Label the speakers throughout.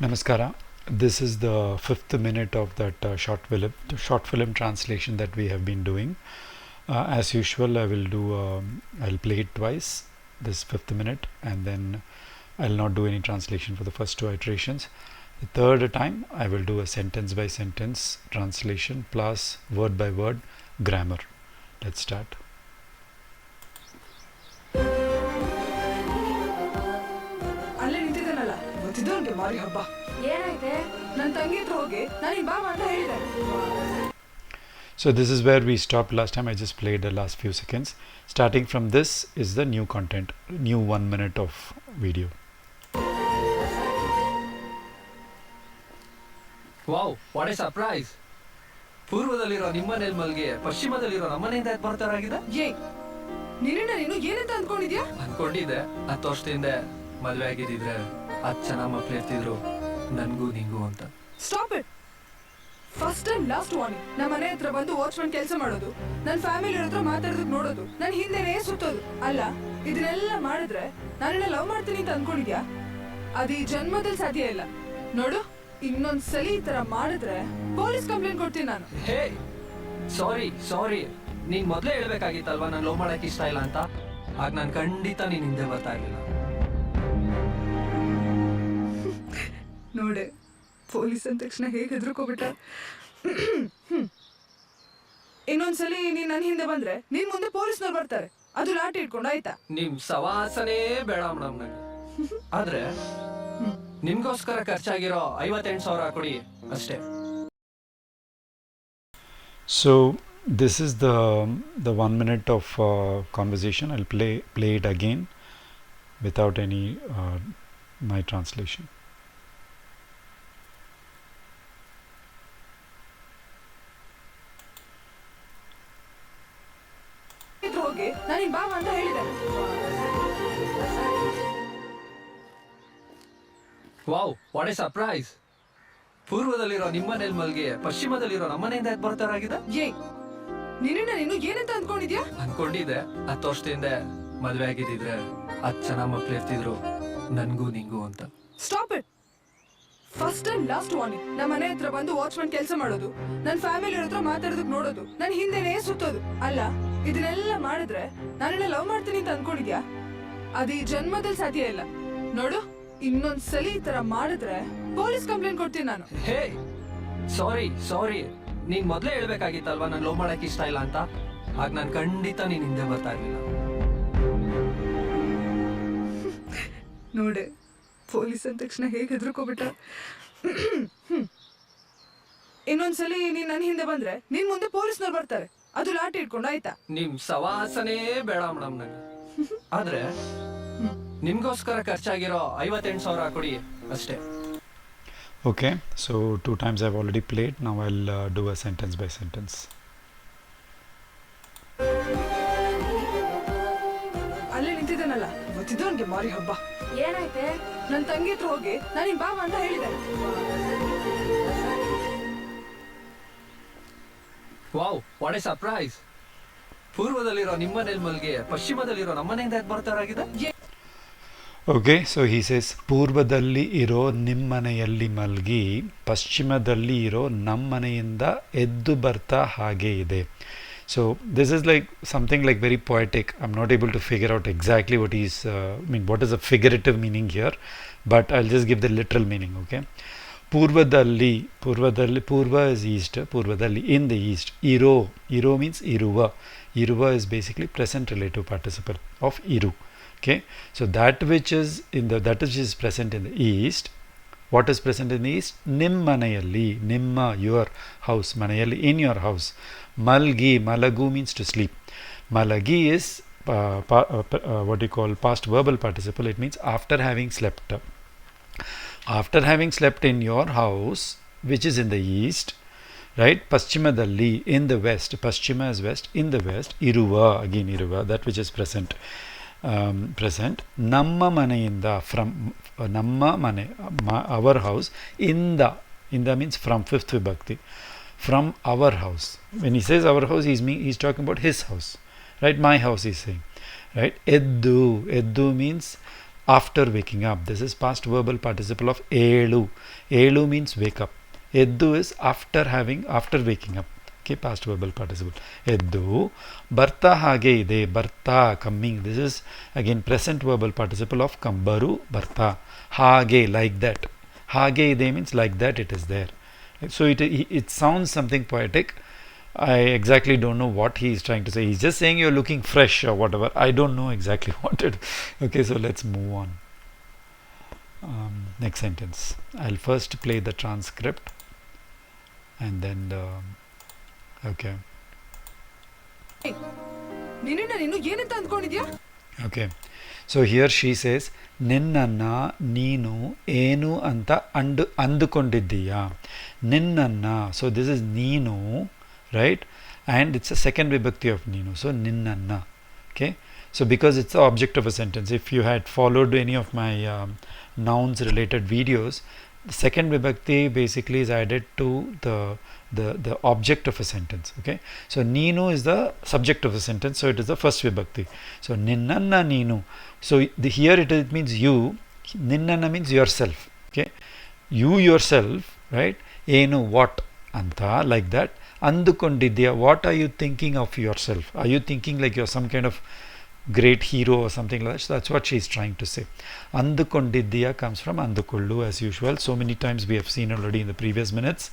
Speaker 1: Namaskara. This is the fifth minute of that short film translation that we have been doing. As usual, I'll play it twice, this fifth minute, and then I'll not do any translation for the first two iterations. The third time, I will do a sentence by sentence translation plus word by word grammar. Let's start.
Speaker 2: ಅಲ್ಲೇ ನಿಂತಿದ್ದಾನಲ್ಲ ಗೊತ್ತಿದ್ದವನ್ಗೆ ಮಾರಿ ಹಬ್ಬ ಏನಾಯ್ತೆ ನನ್ನ ತಂಗಿ ಹತ್ರ ಹೋಗಿ ನಾನು ಬಾ ಅಂತ ಹೇಳಿದೆ.
Speaker 1: So this is where we stopped last time. I just played the last few seconds. Starting from this is the new content, new 1 minute of video.
Speaker 3: Wow, what a surprise! ಪೂರ್ವದಲ್ಲಿರೋ ನಿಮ್ಮನೇಲಿ ಮಲ್ಗೆ ಪಶ್ಚಿಮದಲ್ಲಿರೋ ನಮ್ಮನೆಯಿಂದ ಬರ್ತಾರಾಗಿದೆ.
Speaker 2: ನಿನ್ನ ನೀನು ಏನಂತ ಅನ್ಕೊಂಡಿದ್ಯಾ?
Speaker 3: ಅನ್ಕೊಂಡಿದ್ದೆ 10 ವರ್ಷದಿಂದ ಮದುವೆ ಆಗಿದ್ದಿದ್ರೆ 10 ಜನ ಮಕ್ಳು ಇರ್ತಿದ್ರು ನನ್ಗೂ ನಿಂಗೂ ಅಂತ.
Speaker 2: Stop it. First and last warning. ನಮ್ಮ ಮನೆ ಹತ್ರ ಬಂದು ವಾಚ್ಮನ್ ಕೆಲಸ ಮಾಡೋದು, ನನ್ನ ಫ್ಯಾಮಿಲಿ ಹತ್ರ ಮಾತಾಡೋದಕ್ಕೆ ನೋಡೋದು, ನನ್ನ ಹಿಂದೆನೇ ಸುತ್ತೋದು ಅಲ್ಲ. ಇದನ್ನೆಲ್ಲ ಮಾಡಿದ್ರೆ ನಾನಿನ್ನ ಲವ್ ಮಾಡ್ತೀನಿ ಅಂತ ಅನ್ಕೊಂಡಿದ್ಯಾ? ಅದು ಈ ಜನ್ಮದಲ್ಲಿ ಸಾಧ್ಯ ಇಲ್ಲ. ನೋಡು, ಇನ್ನೊಂದ್ಸಲಿ ಈ ತರ ಮಾಡಿದ್ರೆ ಪೊಲೀಸ್ ಕಂಪ್ಲೇಂಟ್ ಕೊಡ್ತೀನಿ ನಾನು.
Speaker 3: ಹೇ, ಸಾರಿ ನೀನ್ ಮೊದ್ಲೇ ಹೇಳ್ಬೇಕಾಗಿತ್ತಲ್ವಾ ನಾನು ಲವ್ ಮಾಡಕ್ ಇಷ್ಟ ಇಲ್ಲ ಅಂತ. ಆಗ ನಾನು ಖಂಡಿತ ನೀನ್ ಹಿಂದೆ ಬರ್ತಾ ಇರ್ಲಿಲ್ಲ.
Speaker 2: ನೋಡೆ, ಪೊಲೀಸ್ ಅಂದ ತಕ್ಷಣ ಹೇಗೆ ಹೆದರ್ಕೋಬಿಟ್ಟ. ಇನ್ನೊಂದ್ಸಲಿ ನೀನ್ ನನ್ನ ಹಿಂದೆ ಬಂದ್ರೆ ನಿನ್ ಮುಂದೆ ಪೊಲೀಸ್ನವ್ರು ಬರ್ತಾರೆ, ಅದು ಲಾಠಿ ಇಟ್ಕೊಂಡು, ಆಯ್ತಾ?
Speaker 3: ನಿಮ್ ಸವಾಸನೇ ಬೇಡ ಮೇಡಮ್ ನಂಗೆ. ಆದ್ರೆ ನಿಮ್ಗೋಸ್ಕರ ಖರ್ಚಾಗಿರೋ 58,000 ಕೊಡಿ ಅಷ್ಟೇ.
Speaker 1: So this is the 1 minute of conversation. I'll play it again without any my translation.
Speaker 2: ಹೋಗಿ ನಾನು ಬಾ ಅಂತ ಹೇಳಿದೆ.
Speaker 3: Wow, what a surprise! ಪೂರ್ವದಲ್ಲಿರೋ ನಿಮ್ಮನೇಲಿ ಮಲ್ಗೆ ಪಶ್ಚಿಮದಲ್ಲಿರೋ ನಮ್ಮನೆಯಿಂದ ಬರ್ತಾರಾಗಿದೆ.
Speaker 2: ನಿನ್ನ ನೀನು ಏನಂತ ಅನ್ಕೊಂಡಿದ್ಯಾ?
Speaker 3: ಅನ್ಕೊಂಡಿದ್ದೆ 10 ವರ್ಷದಿಂದ ಮದುವೆ ಆಗಿದ್ದಿದ್ರೆ 10 ಜನ ಮಕ್ಳು ಇರ್ತಿದ್ರು ನನ್ಗೂ ನಿಂಗೂ ಅಂತ.
Speaker 2: Stop it. First and last warning. ನಮ್ಮ ಮನೆ ಹತ್ರ ಬಂದು ವಾಚ್ಮನ್ ಕೆಲಸ ಮಾಡೋದು, ನನ್ನ ಫ್ಯಾಮಿಲಿ ಹತ್ರ ಮಾತಾಡೋದಕ್ಕೆ ನೋಡೋದು, ನನ್ನ ಹಿಂದೆನೇ ಸುತ್ತೋದು ಅಲ್ಲ. ಇದನ್ನೆಲ್ಲ ಮಾಡಿದ್ರೆ ನಾನಿನ್ನ ಲವ್ ಮಾಡ್ತೀನಿ ಅಂತ ಅನ್ಕೊಂಡಿದ್ಯಾ? ಅದು ಈ ಜನ್ಮದಲ್ಲಿ ಸಾಧ್ಯ ಇಲ್ಲ. ನೋಡು, ಇನ್ನೊಂದ್ಸಲಿ ಈ ತರ ಮಾಡಿದ್ರೆ ಪೊಲೀಸ್ ಕಂಪ್ಲೇಂಟ್ ಕೊಡ್ತೀನಿ ನಾನು.
Speaker 3: ಹೇ, ಸಾರಿ ನೀನ್ ಮೊದ್ಲೇ ಹೇಳ್ಬೇಕಾಗಿತ್ತಲ್ವಾ ನಾನು ಲವ್ ಮಾಡಕ್ ಇಷ್ಟ ಇಲ್ಲ ಅಂತ. ಆಗ ನಾನು ಖಂಡಿತ ನೀನ್ ಹಿಂದೆ ಬರ್ತಾ ಇರ್ಲಿಲ್ಲ.
Speaker 2: ನೋಡೆ, ಪೊಲೀಸ್ ಅಂದ ತಕ್ಷಣ ಹೇಗೆ ಹೆದರ್ಕೋಬಿಟ್ಟ. ಇನ್ನೊಂದ್ಸಲಿ ನೀನ್ ನನ್ನ ಹಿಂದೆ ಬಂದ್ರೆ ನಿನ್ ಮುಂದೆ ಪೊಲೀಸ್ನವ್ರು ಬರ್ತಾರೆ, ಅದು ಲಾಠಿ ಇಟ್ಕೊಂಡು, ಆಯ್ತಾ?
Speaker 3: ನಿಮ್ ಸವಾಸನೇ ಬೇಡ ಮೇಡಮ್ ನಂಗೆ. ಆದ್ರೆ ನಿಮ್ಗೋಸ್ಕರ ಖರ್ಚಾಗಿರೋ 58,000 ಕೊಡಿ ಅಷ್ಟೇ.
Speaker 1: Okay, so 2 times I've already played. Now I'll do a sentence by sentence.
Speaker 2: ಅಲ್ಲೇ ನಿಂತಿದ್ದಾನಲ್ಲ ಗೊತ್ತಿದ್ದವನ್ಗೆ ಮಾರಿ ಹಬ್ಬ ಏನಾಯ್ತೆ? ನನ್ನ ತಂಗಿ ಹತ್ರ ಹೋಗಿ ನಾನು ಬಾ ಅಂತ ಹೇಳಿದೆ.
Speaker 3: Wow, what a surprise! ಪೂರ್ವದಲ್ಲಿರೋ ನಿಮ್ಮನೇಲಿ ಮಲ್ಗೆ ಪಶ್ಚಿಮದಲ್ಲಿರೋ ನಮ್ಮನೆಯಿಂದ ಬರ್ತಾರಾಗಿದೆ.
Speaker 1: Okay, so he says ಪೂರ್ವದಲ್ಲಿ ಇರೋ ನಿಮ್ಮನೆಯಲ್ಲಿ ಮಲ್ಗಿ ಪಶ್ಚಿಮದಲ್ಲಿ ಇರೋ ನಮ್ಮನೆಯಿಂದ ಎದ್ದು ಬರ್ತಾ ಹಾಗೆ ಇದೆ. So this is like something like very poetic. I'm not able to figure out exactly what what is the figurative meaning here, but I'll just give the literal meaning. Okay, ಪೂರ್ವದಲ್ಲಿ, purva is east, purvadalli in the east. Iro means iruva is basically present relative participle of iru. Okay, so that which is present in the east. What is present in the east? Nimmanayalli, nimma, your house, manayalli, in your house. Malagu means to sleep. Malagi is what you call past verbal participle. It means after having slept. After having slept in your house, which is in the east, right? Paschimadalli, in the west. Paschima is west. In the west, iruva, again iruva, that which is present. Namma maneyinda, from namma mane, our house. Inda means from, fifth vibhakti, from our house. When he says our house, he's talking about his house, right? My house, he's saying, right? Eddu means after waking up. This is past verbal participle of elu. Elu means wake up. Eddu is after waking up. Okay, past verbal participle. Eddu. Barta hage ide. Barta, coming. This is again present verbal participle of kambaru. Barta. Hage, like that. Hage ide means like that it is there. So it sounds something poetic. I exactly don't know what he is trying to say. He's just saying you're looking fresh or whatever. I don't know exactly what it. Okay, so let's move on. Next sentence. I'll first play the transcript and then okay.
Speaker 2: ನಿನ್ನ ನೀನು ಏನಂತ ಅಂದ್ಕೊಂಡಿದ್ಯಾ?
Speaker 1: Okay, so here she says ನಿನ್ನನ್ನ ನೀನು ಏನು ಅಂತ ಅಂದುಕೊಂಡಿದ್ದೀಯಾ. ನಿನ್ನನ್ನ, so this is ನೀನು, right, and it's a second vibhakti of neenu, so ninnanna. Okay, so because it's the object of a sentence, if you had followed any of my nouns related videos, the second vibhakti basically is added to the object of a sentence. Okay, so neenu is the subject of a sentence, so it is the first vibhakti. So ninnanna neenu, so here it means you. Ninnanna means yourself. Okay, you yourself, right, enu what anta, like that. Andukondidya, what are you thinking of yourself? Are you thinking like you're some kind of great hero or something like that? So that's what she's trying to say. Andukondidya comes from andukollu, as usual. So many times we have seen already in the previous minutes.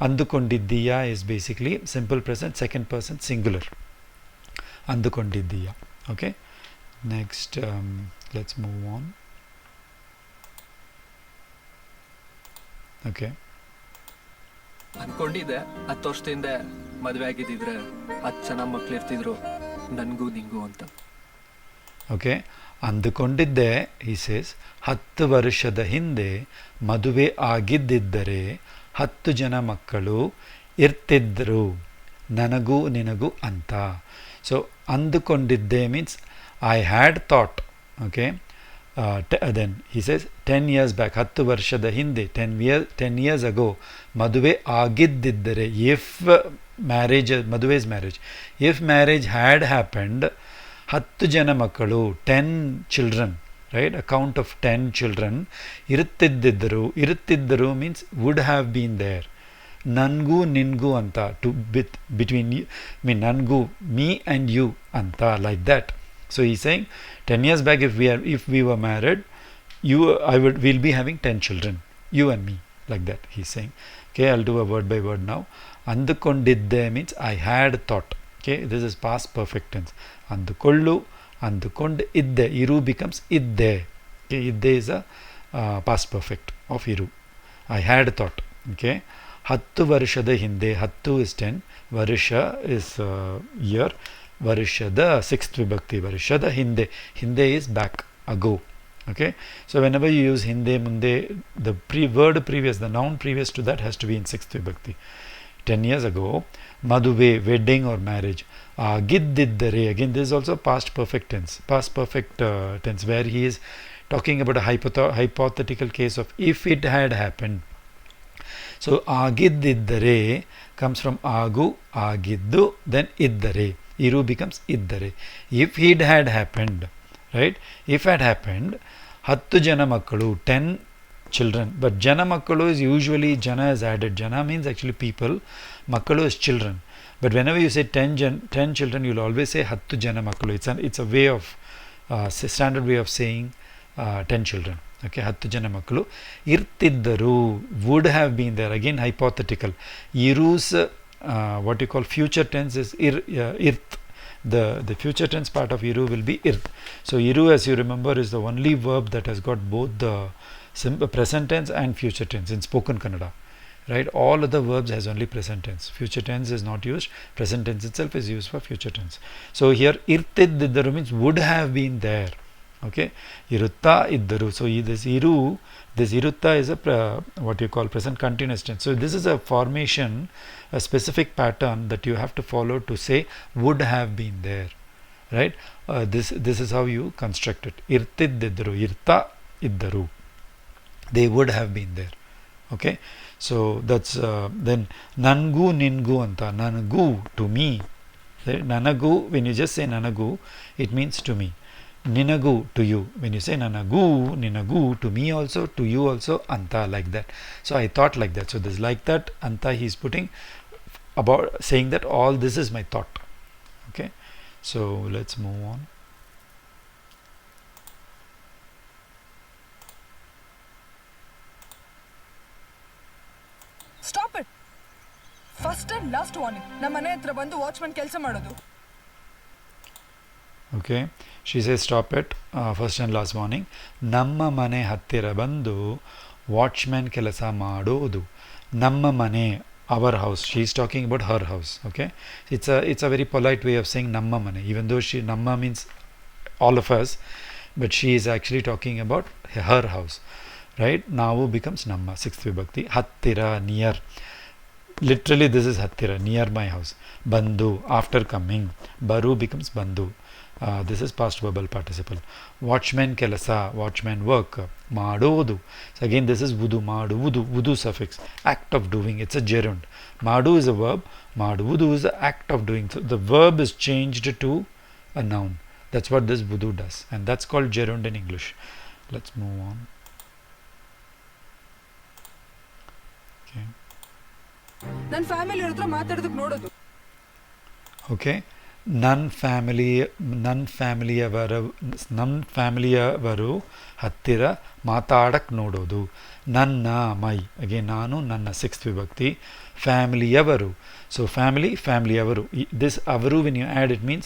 Speaker 1: Andukondidya is basically simple present, second person singular. Andukondidya. Okay, next let's move on. Okay,
Speaker 3: ಅನ್ಕೊಂಡಿದ್ದೆ 10 ವರ್ಷದಿಂದ ಮದುವೆ ಆಗಿದ್ದಿದ್ರೆ 10 ಜನ ಮಕ್ಳು ಇರ್ತಿದ್ರು ನನ್ಗೂ ನಿಂಗೂ ಅಂತ.
Speaker 1: Okay, ಅಂದುಕೊಂಡಿದ್ದೆ, he says, 10 ವರ್ಷದ ಹಿಂದೆ ಮದುವೆ ಆಗಿದ್ದಿದ್ದರೆ 10 ಜನ ಮಕ್ಕಳು ಇರ್ತಿದ್ರು ನನಗೂ ನಿನಗೂ ಅಂತ. ಸೊ ಅಂದುಕೊಂಡಿದ್ದೆ means I had thought. Okay, then he says 10 years back, 10 ವರ್ಷದ ಹಿಂದೆ, 10 years ago, ಮದುವೆ ಆಗಿದ್ದಿದ್ದರೆ, if marriage, ಮದುವೆ is marriage, if marriage had happened, 10 ಜನ ಮಕ್ಕಳು, 10 children, right, a count of 10 children, ಇರುತ್ತಿದ್ದರು means would have been there. ನನ್ಗೂ ನಿನ್ಗೂ ಅಂತ, to between you, ನನ್ಗೂ, me and you ಅಂತ, like that. So he's saying 10 years back, if we were married, we'll be having 10 children, you and me, like that he's saying. Okay, I'll do a word by word now. Andukondidde means I had thought. Okay, this is past perfect tense. Andukollu, andukond idde, iru becomes idde. Okay, idde is a past perfect of iru. I had thought. Okay, 10 varshada hinde, 10 is 10, varsha is year, varshada sixth vibhakti, varshada hinde is back, ago. Okay, so whenever you use hinde munde, the word previous, the noun previous to that has to be in sixth vibhakti. 10 years ago, maduve, wedding or marriage. Agiddiddare, again this is also past perfect tense, tense, where he is talking about a hypothetical case of if it had happened. So agiddiddare comes from agu, agiddu, then iddare, iru becomes iddare. If it had happened, right, if had happened, 10 jana makkalu, 10 children, but jana makkalu is usually, jana is added. Jana means actually people, makkalu is children, but whenever you say 10 children, you'll always say 10 jana makkalu. It's a way of standard way of saying 10 children. Okay, 10 jana makkalu irtiddaru, would have been there, again hypothetical. Iru's what you call future tense is irt. The future tense part of iru will be irt. So iru, as you remember, is the only verb that has got both the present tense and future tense in spoken Kannada, right? All other verbs has only present tense. Future tense is not used. Present tense itself is used for future tense. So here irtiddaru means would have been there. Okay, irutta iddaru. So this irutta is a what you call present continuous tense. So this is a formation, a specific pattern that you have to follow to say would have been there, right? This is how you construct it. Irtiddaru, irta iddaru, they would have been there. Okay, so that's then nangu ningu anta, nanagu to me. Nanagu, when you just say nanagu, it means to me. ninagu to you. When you say nanagu, ninagu, to me also, to you also, anta, like that. So I thought like that. So this like that, anta, he's putting about saying that all this is my thought. Okay, so let's move on.
Speaker 2: Stop it. First and last warning. ನಮ್ಮ ಮನೆ ಹತ್ರ ಬಂದು watchman ಕೆಲಸ ಮಾಡೋದು.
Speaker 1: Okay, she says stop it. First and last warning. ನಮ್ಮ ಮನೆ ಹತ್ತಿರ ಬಂದು ವಾಚ್ಮ್ಯಾನ್ ಕೆಲಸ ಮಾಡೋದು. ನಮ್ಮ ಮನೆ, our house. She is talking about her house. Okay, it's a very polite way of saying ನಮ್ಮ ಮನೆ, even though she ನಮ್ಮ means all of us, but she is actually talking about her house, right? ನಾವು becomes ನಮ್ಮ, sixth vibhakti. ಹತ್ತಿರ, near. Literally this is ಹತ್ತಿರ, near my house. ಬಂದು, after coming. ಬರು becomes ಬಂದು. This is past verbal participle. Watchman ಕೆಲಸ, watchman work. ಮಾಡೋದು. So again this is wudu, ಮಾಡುವುದು, wudu suffix, act of doing. It's a gerund. ಮಾಡು is a verb, ಮಾಡುವುದು is the act of doing. So the verb is changed to a noun. That's what this wudu does, and that's called gerund in English. Let's move on. Okay.
Speaker 2: ನನ್ನ family ಹತ್ರ ಮಾತಾಡೋದಕ್ಕೆ ನೋಡೋದು.
Speaker 1: Okay, ನನ್ನ ಫ್ಯಾಮಿಲಿಯವರು ಹತ್ತಿರ ಮಾತಾಡಕ್ಕೆ ನೋಡೋದು. ನನ್ನ, ಮೈ, ಅಗೇನ್ ನಾನು, ನನ್ನ, ಸಿಕ್ಸ್ತ್ ವಿಭಕ್ತಿ. ಫ್ಯಾಮಿಲಿಯವರು, ಸೊ ಫ್ಯಾಮಿಲಿಯವರು. This ಅವರು, when you add, it means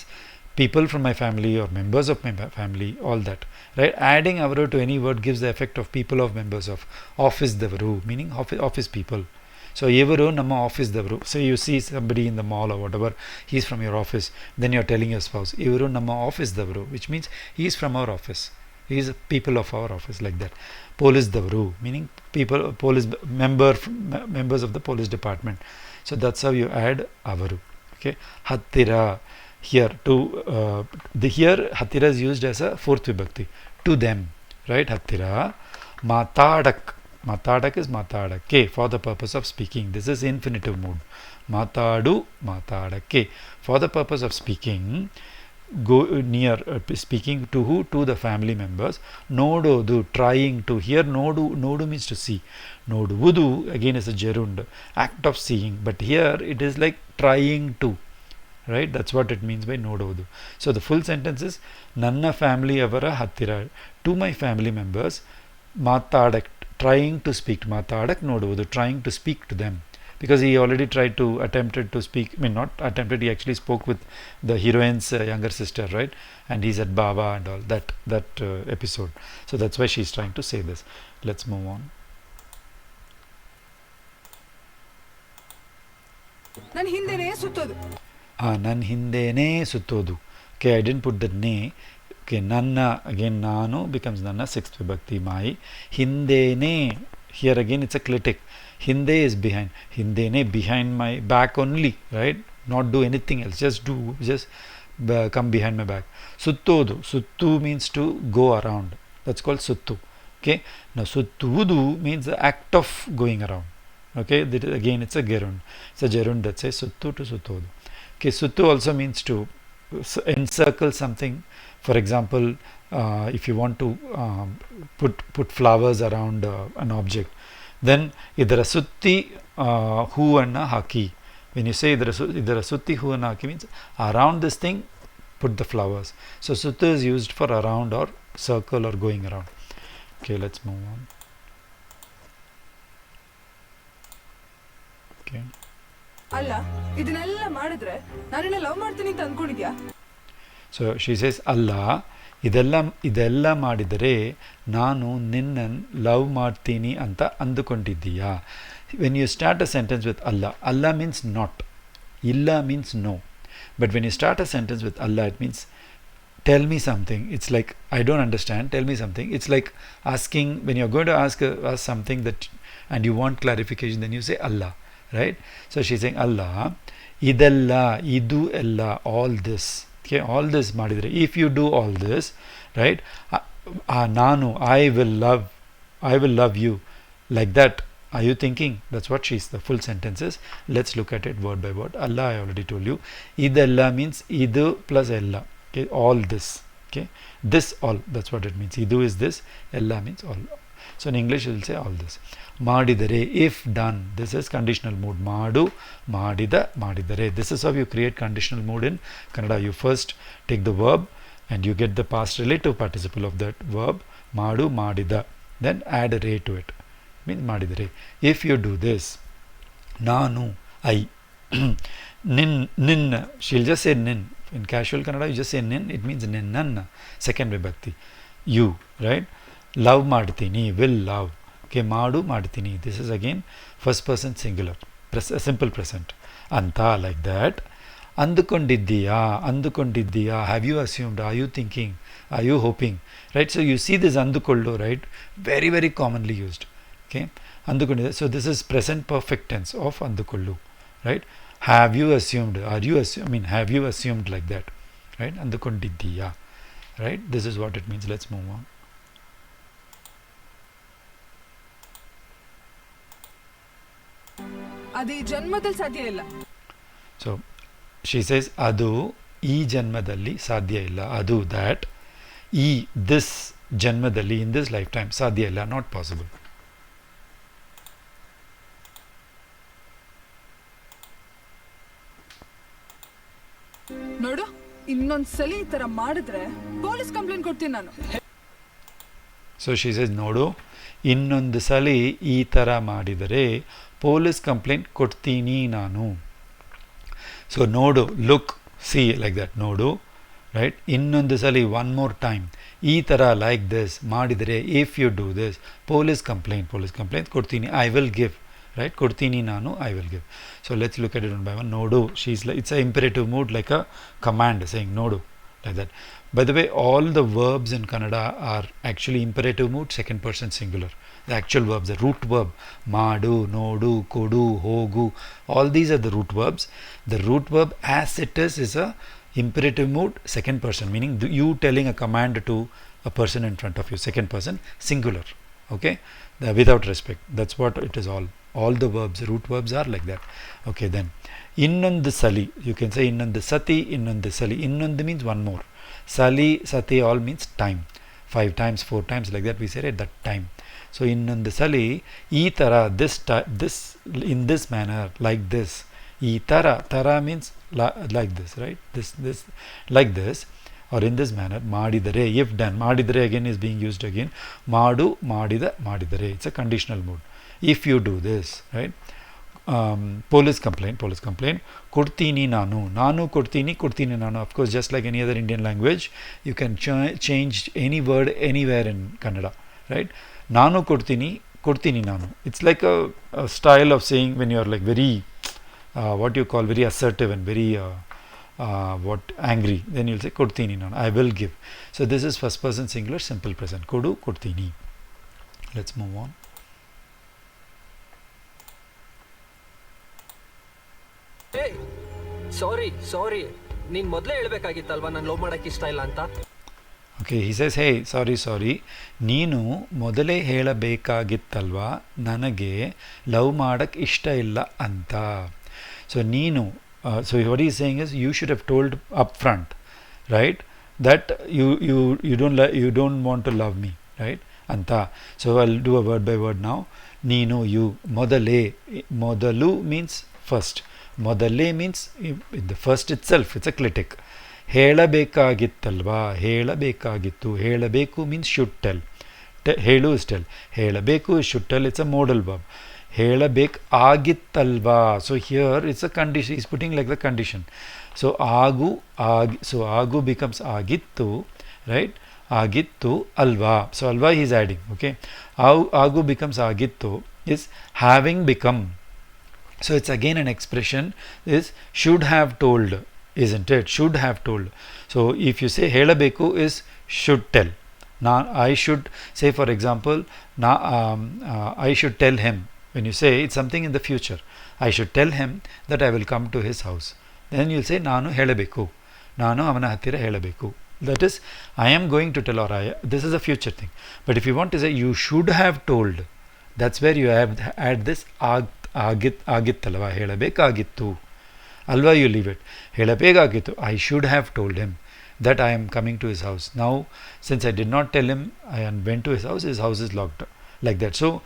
Speaker 1: people from my family or members of my family, all that, right? Adding avaru to any word gives the effect of people of members of. Office davaru, meaning office people. So evaru namma office davaru. So you see somebody in the mall or whatever, he's from your office, then you're telling your spouse evaru namma office davaru, which means he's from our office, he is people of our office, like that. Police davaru, meaning people, police members of the police department. So that's how you add avaru. Okay, hattira, here to here hattira is used as a fourth vibhakti, to them, right? Hattira. Matadak is matadakke, for the purpose of speaking. This is infinitive mood. Matadu, matadakke, for the purpose of speaking. Go near, speaking to who? To the family members. Nododu, trying to. Here nodu means to see. Noduvudu again is a gerund, act of seeing, but here it is like trying to, right? That's what it means by nododu. So the full sentence is nanna family avara hattira, to my family members, matadak, trying to speak. Matadak noduvudu, trying to speak to them, because he already attempted to speak. I mean, not attempted, he actually spoke with the heroine's younger sister, right? And he said baba and all that episode. So that's why she's trying to say this. Let's move on.
Speaker 2: ನನ್ನ ಹಿಂದೆನೇ ಸುತ್ತೋದು.
Speaker 1: ನನ್ನ ಹಿಂದೆನೇ ಸುತ್ತೋದು. Okay, I didn't put the ne. Okay, nanna, again nanu becomes nanna, sixth vibhakti, my. Hindene, here again it's a clitic. Hinde is behind. Hindene, behind my back only, right? Not do anything else, just come behind my back. Suttodu, suttu means to go around. That's called suttu. Okay, now suttuvudu means the act of going around. Okay, again it's a gerund. It's a gerund that says suttu to suttodu. Okay, suttu also means to encircle something. For example, if you want to put flowers around an object, then idara sutti hoovanna haki. When you say idara sutti hoovanna haki, means around this thing put the flowers. So sutta is used for around or circle or going around. Okay, let's move on. Okay.
Speaker 2: ಅಲ್ಲ, ಇದನ್ನೆಲ್ಲ ಮಾಡಿದ್ರೆ ನಾನಿನ್ನ love ಮಾಡ್ತೀನಿ ಅಂತ ಅನ್ಕೊಂಡಿದ್ಯಾ?
Speaker 1: So she says, ಅಲ್ಲ, ಇದೆಲ್ಲ ಮಾಡಿದರೆ ನಾನು ನಿನ್ನನ್ನು ಲವ್ ಮಾಡ್ತೀನಿ ಅಂತ ಅಂದುಕೊಂಡಿದ್ದೀಯಾ? When you start a sentence with ಅಲ್ಲ ಮೀನ್ಸ್ ನಾಟ್, ಇಲ್ಲ means no. But when you start a sentence with ಅಲ್ಲ, it means tell me something. It's like, I don't understand, tell me something. It's like asking, when you're going to ask something that and you want clarification, then you say Allah, right? So she's saying Allah, idella, idu ella, all this. Okay, all this madidre, if you do all this, right? Nanu, I will love you, like that. Are you thinking? That's what she's, the full sentence is. Let's look at it word by word. Allah, I already told you. Idella means idu plus ella. Okay, all this. Okay, Okay, this all, that's what it means. Idu is this, ella means all. So in English you will say all this. Madidare, if done, this is conditional mood. Madu, madida, madidare. This is how you create conditional mood in Kannada. You first take the verb and you get the past relative participle of that verb, madu, madida, then add a re to it, means madidare. If you do this, nanu, I, nin, she'll just say nin. In casual Kannada you just say nin, it means ninnan, second vibhakti. You, right? Love ಮಾಡ್ತೀನಿ, will love. Okay, ಮಾಡು ಮಾಡ್ತೀನಿ, this is again first person singular, simple present. ಅಂತ, like that. ಅಂದುಕೊಂಡಿದ್ದೀಯಾ, ಅಂದುಕೊಂಡಿದ್ದೀಯಾ, have you assumed, are you thinking, are you hoping, right? So you see this ಅಂದುಕೊಳ್ಳು, right? Very very commonly used. Okay, ಅಂದುಕೊಂಡಿದ್ದೀಯಾ. So this is present perfect tense of ಅಂದುಕೊಳ್ಳು, right? Have you assumed, are you have you assumed, like that, right? ಅಂದುಕೊಂಡಿದ್ದೀಯಾ, right? This is what it means. Let's move on.
Speaker 2: ಅದು ಈ ಜನ್ಮದಲ್ಲಿ ಸಾಧ್ಯ ಇಲ್ಲ.
Speaker 1: So she says ಅದು ಈ ಜನ್ಮದಲ್ಲಿ ಸಾಧ್ಯ ಇಲ್ಲ. ಅದು, that, ಈ, this ಜನ್ಮದಲ್ಲಿ, in this lifetime ಸಾಧ್ಯ ಇಲ್ಲ, not possible.
Speaker 2: ನೋಡು, ಇನ್ನೊಂದ್ಸಲಿ ಈ ತರ ಮಾಡಿದ್ರೆ ಪೊಲೀಸ್ ಕಂಪ್ಲೇಂಟ್ ಕೊಡ್ತೀನಿ ನಾನು.
Speaker 1: So she says ನೋಡು, ಇನ್ನೊಂದು ಸಲ ಈ ಥರ ಮಾಡಿದರೆ ಪೊಲೀಸ್ ಕಂಪ್ಲೇಂಟ್ ಕೊಡ್ತೀನಿ ನಾನು. ಸೊ ನೋಡು, ಲುಕ್, ಸಿ, ಲೈಕ್ ದಟ್, ನೋಡು, ರೈಟ್? ಇನ್ನೊಂದು ಸಲ, ಒನ್ ಮೋರ್ ಟೈಮ್, ಈ ಥರ, ಲೈಕ್ ದಿಸ್ ಮಾಡಿದರೆ, if you do this, police complaint ಕೊಡ್ತೀನಿ, ಐ ವಿಲ್ ಗಿವ್, right? ಕೊಡ್ತೀನಿ ನಾನು, I will give. So let's look at it one by one. Nodu, it's an imperative mood, like a command saying nodu, like that. By the way, all the verbs in Kannada are actually imperative mood, second person singular. The actual verbs, the root verb, madu, nodu, kodu, hogu, all these are the root verbs. The root verb as it is a imperative mood, second person, meaning you telling a command to a person in front of you, second person singular. Okay, without respect, that's what it is. All the verbs, root verbs are like that. Okay, then innondu sali, you can say innondu sati, innondu sali. Innondu means one more, sali, sati all means time, 5 times, 4 times, like that we say at that time. So innondu sali, ee tara, this in this manner, like this. Ee tara means like this, right? This like this, or in this manner. Madidare, if done. Madidare again is being used again. Madu, madida, madidare. It's a conditional mood. If you do this, right? Police complaint. Kodtini nanu kodtini nanu. Of course, just like any other Indian language, you can change any word anywhere in Kannada, right? Nanu kodtini nanu. It's like a style of saying when you are like very what you call very assertive and very angry, then you'll say kodtini nanu, I will give. So this is first person singular, simple present. Kodu, kodtini. Let's move on.
Speaker 3: ಸಾರಿ, ನೀನ್ ಮೊದಲೇ ಹೇಳ್ಬೇಕಾಗಿತ್ತಲ್ವಾ ನಾನು love ಮಾಡಕ್ಕೆ ಇಷ್ಟ ಇಲ್ಲ ಅಂತ.
Speaker 1: Okay, he says, ಹೇ ಸಾರಿ, ನೀನು ಮೊದಲೇ ಹೇಳಬೇಕಾಗಿತ್ತಲ್ವಾ ನನಗೆ ಲವ್ ಮಾಡಕ್ಕೆ ಇಷ್ಟ ಇಲ್ಲ ಅಂತ. ಸೊ ನೀನು, so what he is saying is you should have told up front, right, that you don't want to love me, right? Anta. So I'll do a word by word now. Neenu, you. Modalu means first. Modale means the first itself, it's a clitic. ಹೇಳಬೇಕಾಗಿತ್ತಲ್ವಾ, ಹೇಳಬೇಕಾಗಿತ್ತು. ಹೇಳಬೇಕು means should tell. ಹೇಳು is tell. ಹೇಳಬೇಕು is should tell, it's a modal verb. ಹೇಳಬೇಕಾಗಿತ್ತಲ್ವಾ, so here it's a condition, he's putting like the condition. So ಆಗು becomes ಆಗಿತ್ತು, right? ಆಗಿತ್ತು alva, so alva he is adding. Okay, ಆಗು becomes ಆಗಿತ್ತು is having become. So it's again an expression is should have told, isn't it? Should have told. So if you say ಹೇಳಬೇಕು is should tell. Now I should say, for example, I should tell him. When you say it's something in the future, I should tell him that I will come to his house. Then you'll say ನಾನು ಹೇಳಬೇಕು, ನಾನು ಅವನ ಹತ್ತಿರ ಹೇಳಬೇಕು. That is, I am going to tell, or this is a future thing. But if you want to say you should have told, that's where you have add this ಆಗಿತ್ತಲ್ವಾ, ಹೇಳಬೇಕಾಗಿತ್ತು ಅಲ್ವಾ, you leave it. ಹೇಳಬೇಕಾಗಿತ್ತು, I should have told him. that I am coming to his house. Now since I did not tell him I went to his house is locked, like that. So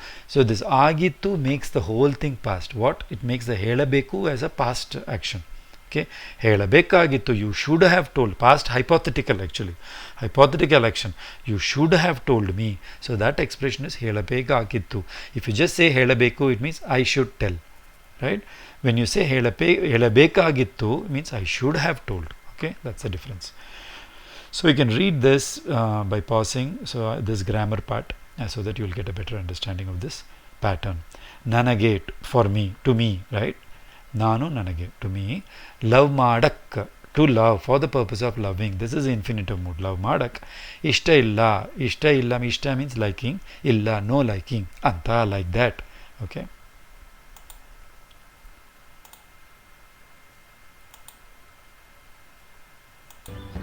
Speaker 1: this agittu makes the whole thing past. What it makes the helabeku as a past action. Okay, ಹೇಳಬೇಕಾಗಿತ್ತು, you should have told, past hypothetical, actually hypothetical action, you should have told me. So that expression is ಹೇಳಬೇಕಾಗಿತ್ತು. If you just say ಹೇಳಬೇಕು, it means I should tell, right? When you say ಹೇಳಬೇಕಾಗಿತ್ತು, it means I should have told. Okay, that's the difference. So you can read this by pausing this grammar part, so that you will get a better understanding of this pattern. ನನಗೆ, for me, to me, right? ನಾನು ನನಗೆ, to me. Love ಮಾಡಕ್, to love, for the purpose of loving. This is infinitive mood. Love ಮಾಡಕ್. ಇಷ್ಟ ಇಲ್ಲ, ಇಷ್ಟ ಇಲ್ಲ, ಇಷ್ಟ means liking, ಇಲ್ಲ no liking ಅಂತ, like that. Okay.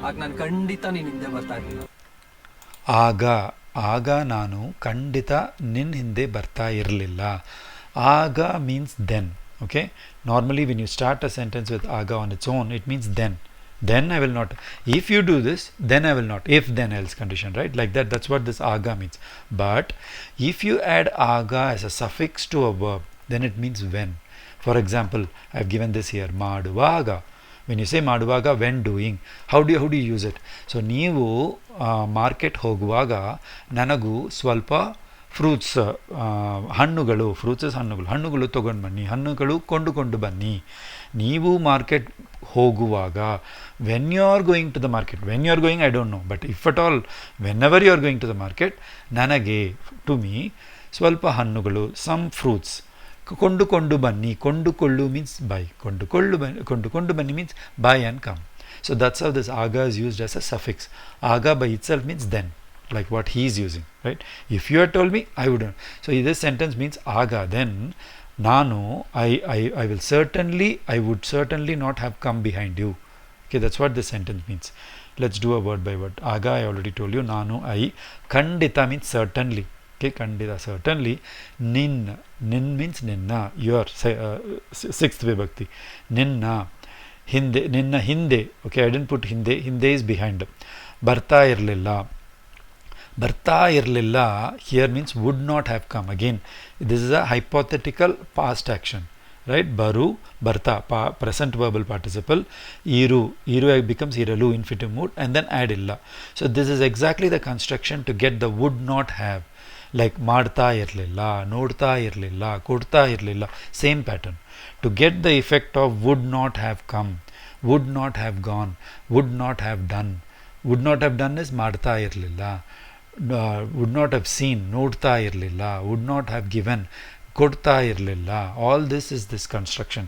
Speaker 3: ಆಗ ನಾನು ಖಂಡಿತ ನೀನು ಹಿಂದೆ ಬರ್ತಾ ಇರಲಿಲ್ಲ.
Speaker 1: ಆಗ ನಾನು ಖಂಡಿತ ನಿನ್ನ ಹಿಂದೆ ಬರ್ತಾ ಇರಲಿಲ್ಲ. ಆಗ means then. Okay, normally when you start a sentence with aga on its own, it means then I will not. If you do this, then I will not. If then else condition, right? Like that. That's what this aga means. But if you add aga as a suffix to a verb, then it means when. For example, I have given this here, ಮಾಡುವಾಗ. When you say ಮಾಡುವಾಗ, when doing, how do you use it? So ನೀವು market ಹೋಗುವಾಗ ನನಗೂ ಸ್ವಲ್ಪ fruits, ಹಣ್ಣುಗಳು, ಫ್ರೂಟ್ಸಸ್ ಹಣ್ಣುಗಳು ತೊಗೊಂಡು ಬನ್ನಿ, ಹಣ್ಣುಗಳು ಕೊಂಡುಕೊಂಡು ಬನ್ನಿ. ನೀವು ಮಾರ್ಕೆಟ್ ಹೋಗುವಾಗ, when you are going to the market, when you are going I don't know, but if at all whenever you are going to the market, ನನಗೆ, ಟು ಮೀ, ಸ್ವಲ್ಪ ಹಣ್ಣುಗಳು, ಸಮ್ ಫ್ರೂಟ್ಸ್, ಕೊಂಡುಕೊಂಡು ಬನ್ನಿ. ಕೊಂಡುಕೊಳ್ಳು means by, ಕೊಂಡುಕೊಂಡು ಬನ್ನಿ means buy and come. So that's how this aga is used as a suffix. Aga by itself means then, like what he is using, right? If you had told me, I wouldn't. So this sentence means aga, then nanu, I would certainly not have come behind you. Okay, that's what this sentence means. Let's do a word by word. Aga I already told you. Nanu, I. Kandita means certainly. Okay, kandita, certainly. Nin means ninna, your, sixth vibhakti. Ninna, hinde, ninna hinde. Okay, I didn't put hinde is behind. Barta irlilla here means would not have come. Again, this is a hypothetical past action, right? Baru, barta, present verbal participle. Iru becomes iralu, infinitive mood, and then add illa. So this is exactly the construction to get the would not have. Like ಮಾಡ್ತಾ ಇರಲಿಲ್ಲ, ನೋಡ್ತಾ ಇರಲಿಲ್ಲ, ಕೊಡ್ತಾ ಇರಲಿಲ್ಲ, same pattern. To get the effect of would not have come, would not have gone, would not have done. Would not have done is ಮಾಡ್ತಾ ಇರಲಿಲ್ಲ. Would not have seen, ನೋಡ್ತಾ ಇರಲಿಲ್ಲ. Would not have given, ಕೊಡ್ತಾ ಇರಲಿಲ್ಲ. All this is this construction.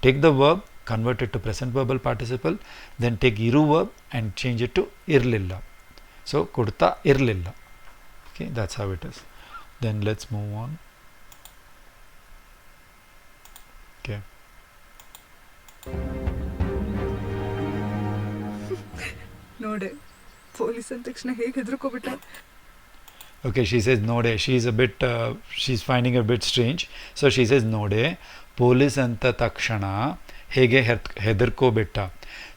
Speaker 1: Take the verb, convert it to present verbal participle, then take iru verb and change it to ಇರಲಿಲ್ಲ. So ಕೊಡ್ತಾ ಇರಲಿಲ್ಲ. Okay, that's how it is. Then let's move on. Okay.
Speaker 2: ನೋಡೆ police ಅಂದ ತಕ್ಷಣ ಹೇಗೆ ಹೆದರ್ಕೋಬಿಟ್ಟ.
Speaker 1: Okay, she says node. She's finding it a bit strange. So she says node, police anta takshana hege hedarkobitta.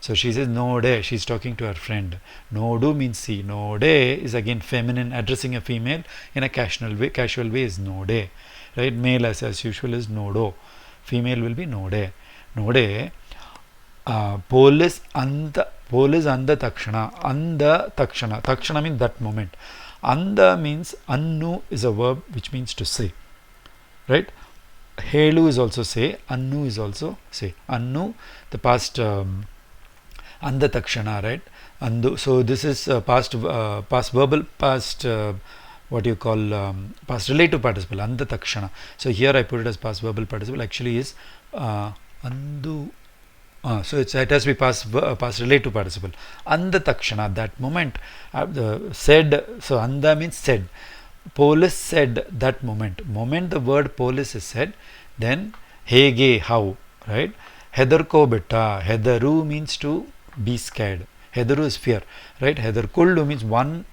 Speaker 1: So she says node, she's talking to her friend. Nodu means see. Node is again feminine, addressing a female in a casual way is node, right? Male as usual is nodo, female will be node. Police anda takshana means that moment. Anda means annu is a verb which means to say, right? Helu is also say, annu is also say. Annu, the past anda takshana, right? Andu, so this is past verbal, past what you call past relative participle, anda takshana. So here I put it as past verbal participle, actually is andu. So it has to be past relative participle. Anda takshana, that moment, said. So anda means said. Police said that moment. The word police is said, then hege, how, right? Hedarko betta. Hedaru means to be scared. Hedaru is fear, right? Hedarkollu means one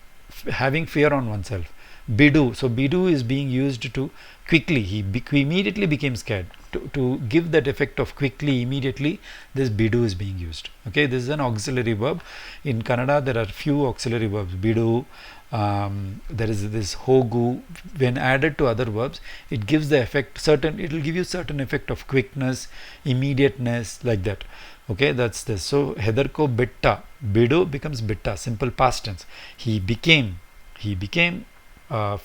Speaker 1: having fear on oneself. Bidu. So bidu is being used to quickly. He immediately became scared. To give that effect of quickly, immediately, this bidu is being used. Okay, this is an auxiliary verb. In Kannada, there are few auxiliary verbs. Bidu. There is this hogu. When added to other verbs, it gives the effect certain. It will give you certain effect of quickness, immediateness, like that. Okay, that's this. So hedarko bitta. Bidu becomes bitta. Simple past tense. He became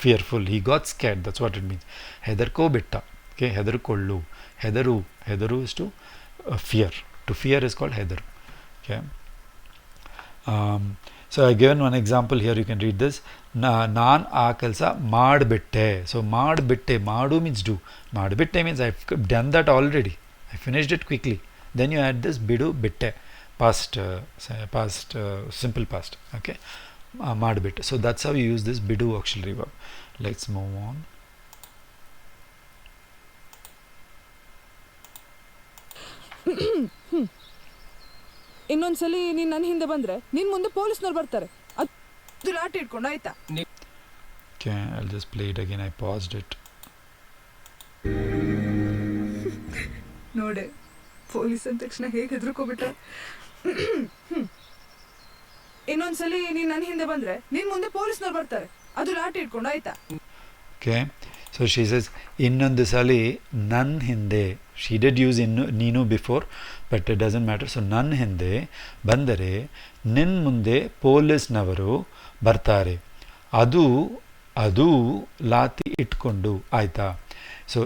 Speaker 1: fearful. He got scared. That's what it means. Hedarko bitta. Okay, hedarkollu. Hedaru is to fear. To fear is called hedaru. Okay. So I given one example here. You can read this. Naan aa kelsa maadbitte. So maadbitte. Maadu means do. Maadbitte means I've done that already. I finished it quickly. Then you add this bidu bitte. Past simple past. Okay. Maadbitte. So that's how you use this bidu auxiliary verb. Let's move on.
Speaker 2: ಇನ್ನೊಂದ್ಸಲಿ ನೀನ್ ನನ್ನ ಹಿಂದೆ ಬಂದ್ರೆ ನಿನ್ ಮುಂದೆ ಪೊಲೀಸ್ನವ್ರು ಬರ್ತಾರೆ. ಅದು ಲಾಠಿ ಇಟ್ಕೊಂಡು ಆಯ್ತಾ?
Speaker 1: Okay, I'll just play it again. I paused it.
Speaker 2: ನೋಡೆ ಪೊಲೀಸ್ ಅಂದ ತಕ್ಷಣ ಹೇಗೆ ಹೆದರ್ಕೋಬಿಟ್ಟ. ಇನ್ನೊಂದ್ಸಲಿ ನೀನ್ ನನ್ನ ಹಿಂದೆ ಬಂದ್ರೆ ನಿನ್ ಮುಂದೆ ಪೊಲೀಸ್ನವ್ರು ಬರ್ತಾರೆ. ಅದು ಲಾಠಿ ಇಟ್ಕೊಂಡು ಆಯ್ತಾ?
Speaker 1: Okay, so she says ಇನ್ನೊಂದು ಸಲಿ ನನ್ನ ಹಿಂದೆ. She did use ನೀನು before, but it doesn't matter. So ನನ್ನ ಹಿಂದೆ ಬಂದರೆ ನಿನ್ ಮುಂದೆ ಪೊಲೀಸ್ನವರು ಬರ್ತಾರೆ. ಅದು ಲಾತಿ ಇಟ್ಕೊಂಡು ಆಯ್ತಾ. So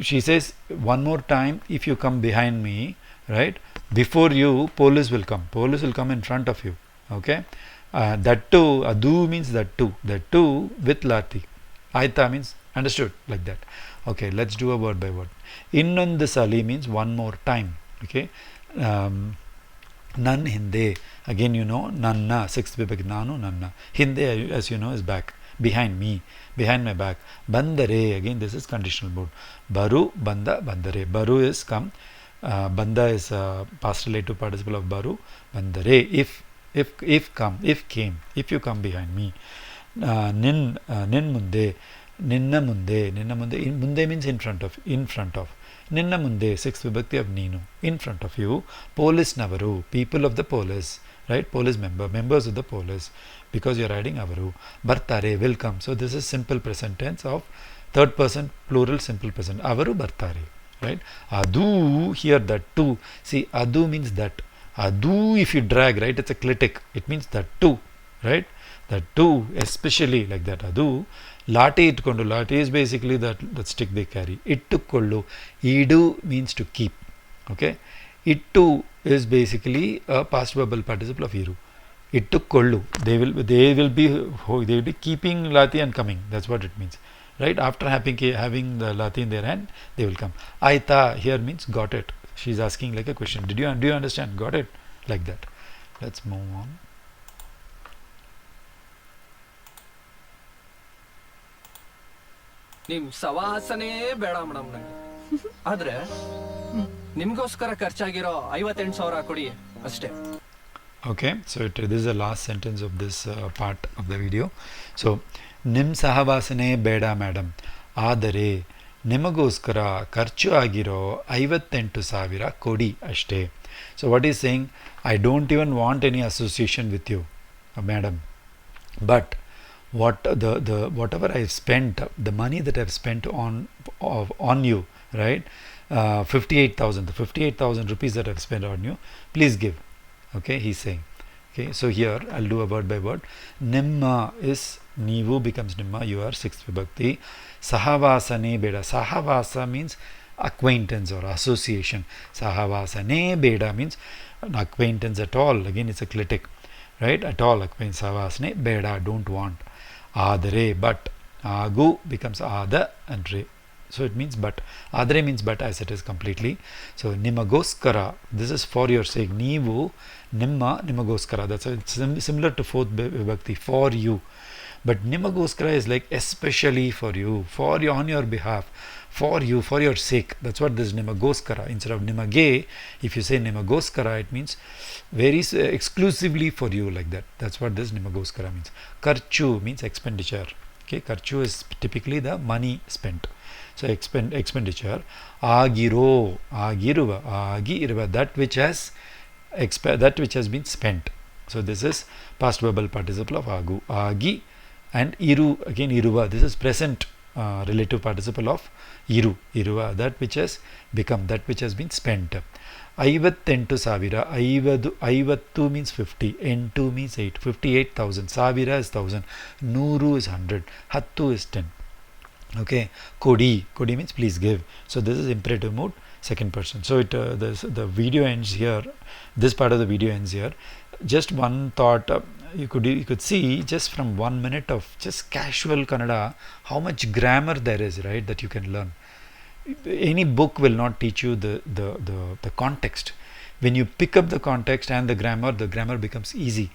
Speaker 1: she says one more time, if you come behind me, right, before you, police will come in front of you. Okay, that too, adu means that too with lati. Aita means understood, like that. Okay, let's do a word by word. Innondu sali means one more time. Okay, nan hinde, again you know, nanna, sixth vibhakti, nanu nanna. Hinde, as you know, is back, behind me, behind my back. Bandare, again this is conditional mode. Baru, banda, bandare. Baru is come, banda is past relative participle of baru. Bandare, if come, if came, if you come behind me. Nin munde, ninna munde. Munde means in front of. Ninna munde, sixth vibhakti of ninu, in front of you. Police navaru, people of the police, right? Police members of the police, because you're adding avaru. Bartare, will come. So this is simple present tense of third person plural simple present. Avaru bartare, right? Adu, here that too. See, adu means that. Adu, if you drag, right, it's a clitic. It means that too, right? That too, especially like that. Adu, lati itkondu. Lati is basically that stick they carry. Ittukollu. Idu means to keep. Okay. Ittu is basically a past verbal participle of iru. Ittukollu. They will be keeping lati and coming. That's what it means. Right? After having the lati in their hand, they will come. Aita here means got it. She's asking like a question. Do you understand? Got it? Like that. Let's move on.
Speaker 3: ನಿಮ್ ಸವಾಸನೆ ಬೇಡ madam ನಂಗೆ. ಆದ್ರೆ ನಿಮ್ಗೋಸ್ಕರ ಖರ್ಚಾಗಿರೋ 58,000 ಕೊಡಿ ಅಷ್ಟೇ.
Speaker 1: Okay, so this is the last sentence of this part of the video. So ನಿಮ್ ಸಹವಾಸನೆ ಬೇಡ madam, ಆದರೆ ನಿಮಗೋಸ್ಕರ ಖರ್ಚು ಆಗಿರೋ 58,000 ಕೊಡಿ ಅಷ್ಟೇ. So what is saying, I don't even want any association with you, madam, but whatever I've spent, the money that I've spent on you, right, 58,000 rupees that I've spent on you, please give. Okay, he's saying. Okay, so here I'll do a word by word. Nimma is Neevu becomes Nimma, you are sixth vibhakti. Sahavasane beda. Sahavasa means acquaintance or association. Sahavasane beda means an acquaintance at all. Again, it's a clitic, right? At all acquaintance. Sahavasane beda, don't want. Adare, but. Agu becomes Ada and Re. So it means but. Adare means but, as it is completely. So nimagoskara, this is for your sake. Neevu, nimma, nimagoskara. That's similar to fourth vibhakti, for you. But nimagoskara is like especially for you, on your behalf, for you, for your sake. That's what this nimagoskara. Instead of nimage, if you say nimagoskara, it means very exclusively for you, like that. That's what this nimagoskara means. Karchu means expenditure. Okay, kharchu is typically the money spent. So expenditure. Agiro, agiruva, agiruva, that which has been spent. So this is past verbal participle of agu, agi, and iru, again iruva, this is present relative participle of iruva, that which has become, that which has been spent. 58 ಸಾವಿರ, 50 means 50, ಎಂಟು means 8, 58,000, ಸಾವಿರ is 1000, ನೂರು is 100, ಹತ್ತು is 10. Okay, kodi means please give. So this is imperative mood, second person. So the video ends here, this part of the video ends here. Just one thought, you could see just from 1 minute of just casual Kannada how much grammar there is, right, that you can learn. Any book will not teach you the context. When you pick up the context and the grammar becomes easy.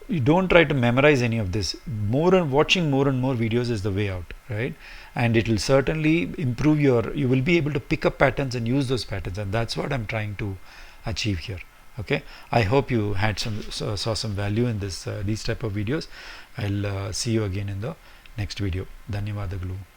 Speaker 1: You don't try to memorize any of this. Watching more and more videos is the way out, right? And it will certainly improve you will be able to pick up patterns and use those patterns, and that's what I'm trying to achieve here. Okay, I hope you saw some value in these type of videos. I'll see you again in the next video. ಧನ್ಯವಾದಗಳು.